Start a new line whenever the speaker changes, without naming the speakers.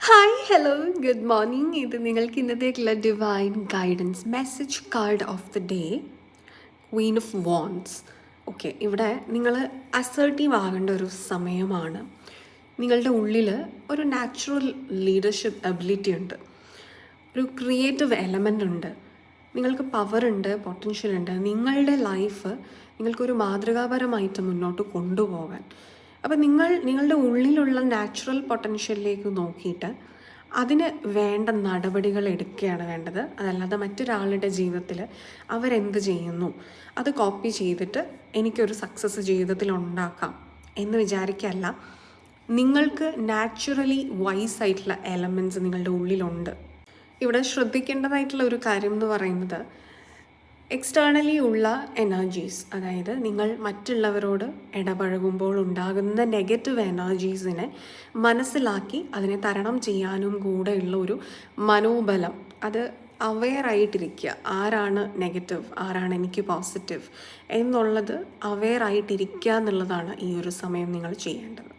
Hi hello good morning. ഇത് നിങ്ങൾക്ക് ഇന്നത്തേക്കുള്ള divine guidance message card of the day, queen of wands. Okay, ഇവിടെ നിങ്ങൾ അസേർട്ടീവ് ആകേണ്ട ഒരു സമയമാണ്. നിങ്ങളുടെ ഉള്ളിൽ ഒരു നാച്ചുറൽ ലീഡർഷിപ്പ് എബിലിറ്റി ഉണ്ട്, ഒരു ക്രിയേറ്റീവ് എലമെൻ്റ് ഉണ്ട്, നിങ്ങൾക്ക് പവർ ഉണ്ട്, പൊട്ടൻഷ്യൽ ഉണ്ട്. നിങ്ങളുടെ ലൈഫ് നിങ്ങൾക്കൊരു മാതൃകാപരമായിട്ട് മുന്നോട്ട് കൊണ്ടുപോകാൻ. അപ്പോൾ നിങ്ങളുടെ ഉള്ളിലുള്ള നാച്ചുറൽ പൊട്ടൻഷ്യലിലേക്ക് നോക്കിയിട്ട് അതിന് വേണ്ട നടപടികൾ എടുക്കുകയാണ് വേണ്ടത്. അതല്ലാതെ മറ്റൊരാളുടെ ജീവിതത്തിൽ അവരെന്ത് ചെയ്യുന്നു അത് കോപ്പി ചെയ്തിട്ട് എനിക്കൊരു സക്സസ് ജീവിതത്തിൽ ഉണ്ടാക്കാം എന്ന് വിചാരിക്കല്ല. നിങ്ങൾക്ക് നാച്ചുറലി വൈസ് ആയിട്ടുള്ള എലമെൻറ്റ്സ് നിങ്ങളുടെ ഉള്ളിലുണ്ട്. ഇവിടെ ശ്രദ്ധിക്കേണ്ടതായിട്ടുള്ള ഒരു കാര്യം എന്ന് പറയുന്നത്, എക്സ്റ്റേണലി ഉള്ള എനർജീസ്, അതായത് നിങ്ങൾ മറ്റുള്ളവരോട് ഇടപഴകുമ്പോൾ ഉണ്ടാകുന്ന നെഗറ്റീവ് എനർജീസിനെ മനസ്സിലാക്കി അതിനെ തരണം ചെയ്യാനും കൂടെയുള്ള ഒരു മനോബലം, അത് അവെയറായിട്ടിരിക്കുക. ആരാണ് നെഗറ്റീവ്, ആരാണ് എനിക്ക് പോസിറ്റീവ് എന്നുള്ളത് അവെയറായിട്ടിരിക്കുക എന്നുള്ളതാണ് ഈ ഒരു സമയം നിങ്ങൾ ചെയ്യേണ്ടത്.